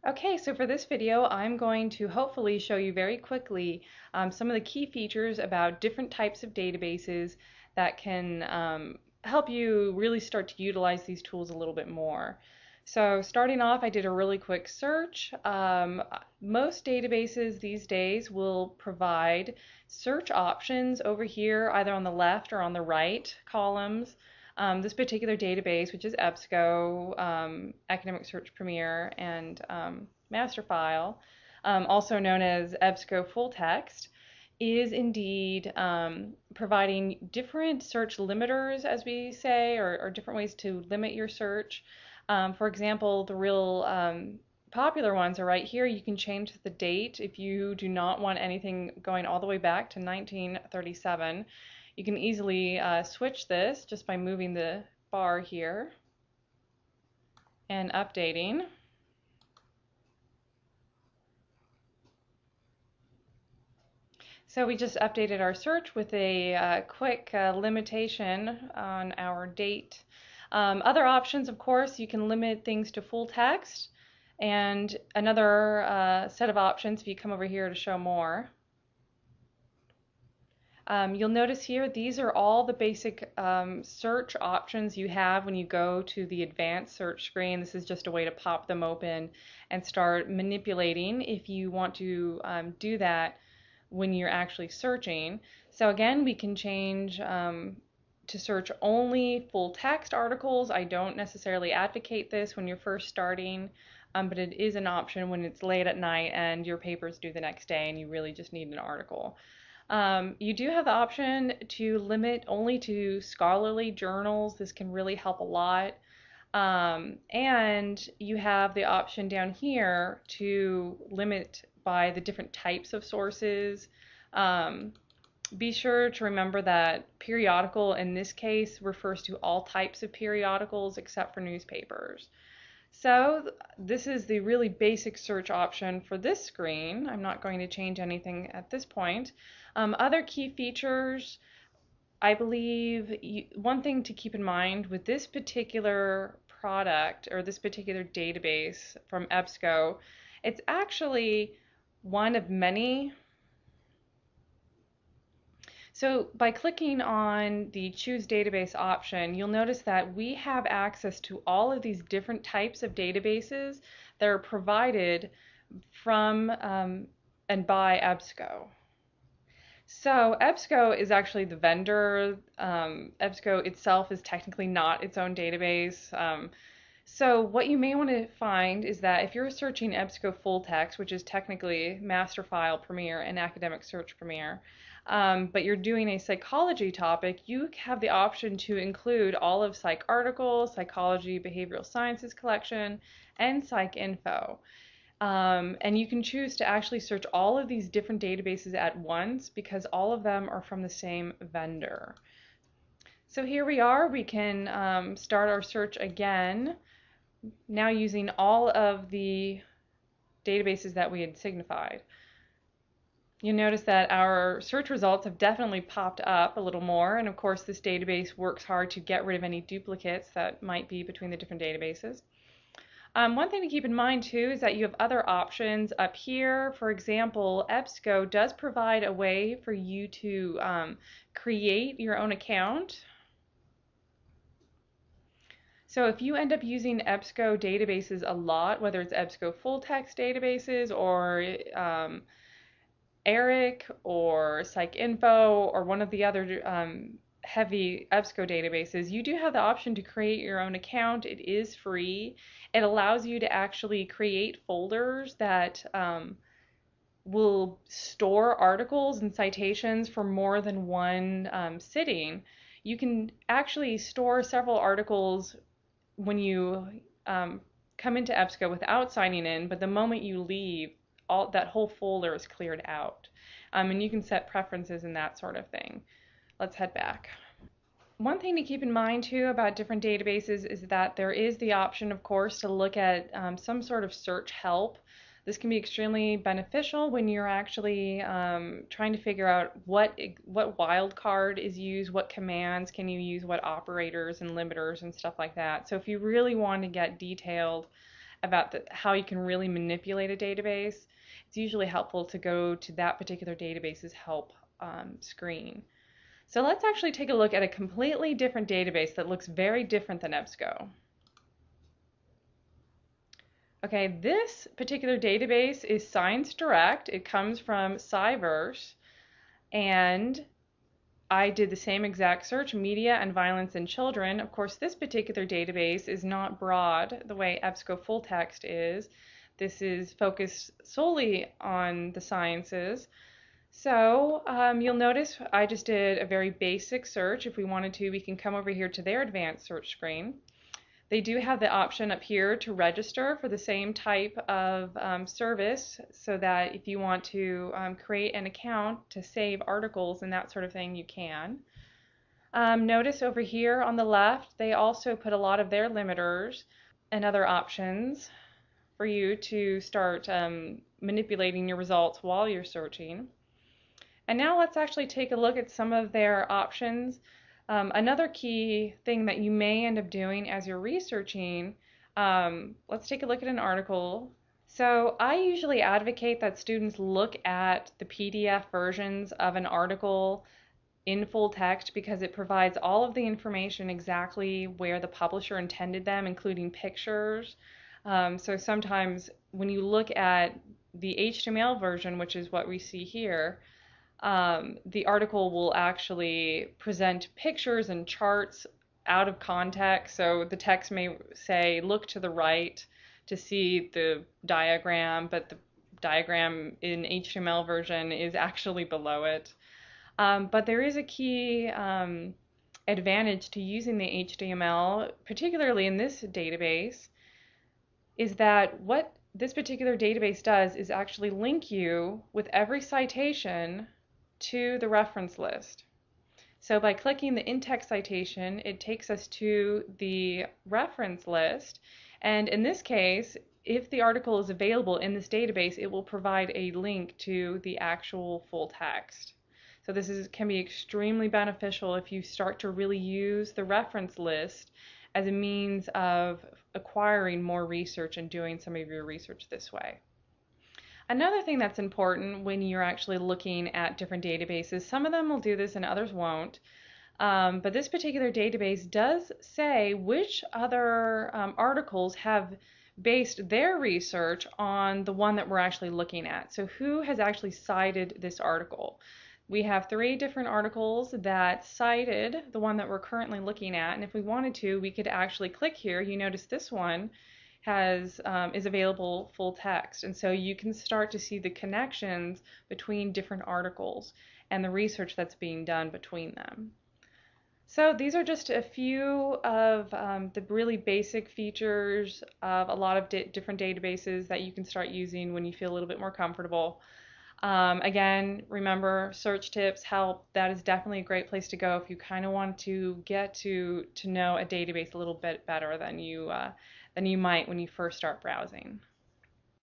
Okay, so for this video, I'm going to hopefully show you very quickly some of the key features about different types of databases that can help you really start to utilize these tools a little bit more. So starting off, I did a really quick search. Most databases these days will provide search options over here, either on the left or on the right columns. This particular database, which is EBSCO, Academic Search Premier, and Master File, also known as EBSCO Full Text, is indeed providing different search limiters, as we say, or different ways to limit your search. For example, the real popular ones are right here. You can change the date if you do not want anything going all the way back to 1937. You can easily switch this just by moving the bar here and updating. So we just updated our search with a quick limitation on our date. Other options, of course, you can limit things to full text, and another set of options if you come over here to show more. You'll notice here these are all the basic search options you have when you go to the advanced search screen. This is just a way to pop them open and start manipulating if you want to do that when you're actually searching. So again, we can change to search only full text articles. I don't necessarily advocate this when you're first starting, but it is an option when it's late at night and your paper's due the next day and you really just need an article. You do have the option to limit only to scholarly journals. This can really help a lot. And you have the option down here to limit by the different types of sources. Be sure to remember that periodical in this case refers to all types of periodicals except for newspapers. So this is the really basic search option for this screen. I'm not going to change anything at this point. Other key features, I believe one thing to keep in mind with this particular product or this particular database from EBSCO, it's actually one of many. So by clicking on the Choose Database option, you'll notice that we have access to all of these different types of databases that are provided from and by EBSCO. So EBSCO is actually the vendor. EBSCO itself is technically not its own database. So what you may want to find is that if you're searching EBSCO Full Text, which is technically Master File Premier and Academic Search Premier, but you're doing a psychology topic, you have the option to include all of Psych Articles, Psychology, Behavioral Sciences Collection, and Psych Info. And you can choose to actually search all of these different databases at once because all of them are from the same vendor. So here we are. We can start our search again, now using all of the databases that we had signified. You'll notice that our search results have definitely popped up a little more, and of course this database works hard to get rid of any duplicates that might be between the different databases. One thing to keep in mind too is that you have other options up here. For example, EBSCO does provide a way for you to create your own account. So if you end up using EBSCO databases a lot, whether it's EBSCO full text databases or ERIC or PsycInfo or one of the other heavy EBSCO databases, you do have the option to create your own account. It is free. It allows you to actually create folders that will store articles and citations for more than one sitting. You can actually store several articles when you come into EBSCO without signing in, but the moment you leave, that whole folder is cleared out. And you can set preferences and that sort of thing. Let's head back. One thing to keep in mind too about different databases is that there is the option, of course, to look at some sort of search help. This can be extremely beneficial when you're actually trying to figure out what wildcard is used, what commands can you use, what operators and limiters and stuff like that. So if you really want to get detailed about how you can really manipulate a database, it's usually helpful to go to that particular database's help screen. So let's actually take a look at a completely different database that looks very different than EBSCO. Okay, this particular database is ScienceDirect. It comes from Sciverse, and I did the same exact search, media and violence in children. Of course, this particular database is not broad the way EBSCO Full Text is. This is focused solely on the sciences. So you'll notice I just did a very basic search. If we wanted to, we can come over here to their advanced search screen. They do have the option up here to register for the same type of service, so that if you want to create an account to save articles and that sort of thing, you can. Notice over here on the left, they also put a lot of their limiters and other options for you to start manipulating your results while you're searching. And now let's actually take a look at some of their options. Another key thing that you may end up doing as you're researching, let's take a look at an article. So I usually advocate that students look at the PDF versions of an article in full text because it provides all of the information exactly where the publisher intended them, including pictures. So sometimes when you look at the HTML version, which is what we see here, the article will actually present pictures and charts out of context. So the text may say, look to the right to see the diagram, but the diagram in HTML version is actually below it. But there is a key advantage to using the HTML, particularly in this database, is that what this particular database does is actually link you with every citation to the reference list. So by clicking the in-text citation, it takes us to the reference list, and in this case, if the article is available in this database, it will provide a link to the actual full text. So this can be extremely beneficial if you start to really use the reference list as a means of acquiring more research and doing some of your research this way. Another thing that's important when you're actually looking at different databases, some of them will do this and others won't, but this particular database does say which other articles have based their research on the one that we're actually looking at. So who has actually cited this article? We have 3 different articles that cited the one that we're currently looking at, and if we wanted to, we could actually click here. You notice this one is available full text, and so you can start to see the connections between different articles and the research that's being done between them. So these are just a few of the really basic features of a lot of different databases that you can start using when you feel a little bit more comfortable. Again, remember, search tips help. That is definitely a great place to go if you kind of want to get to know a database a little bit better than you might when you first start browsing.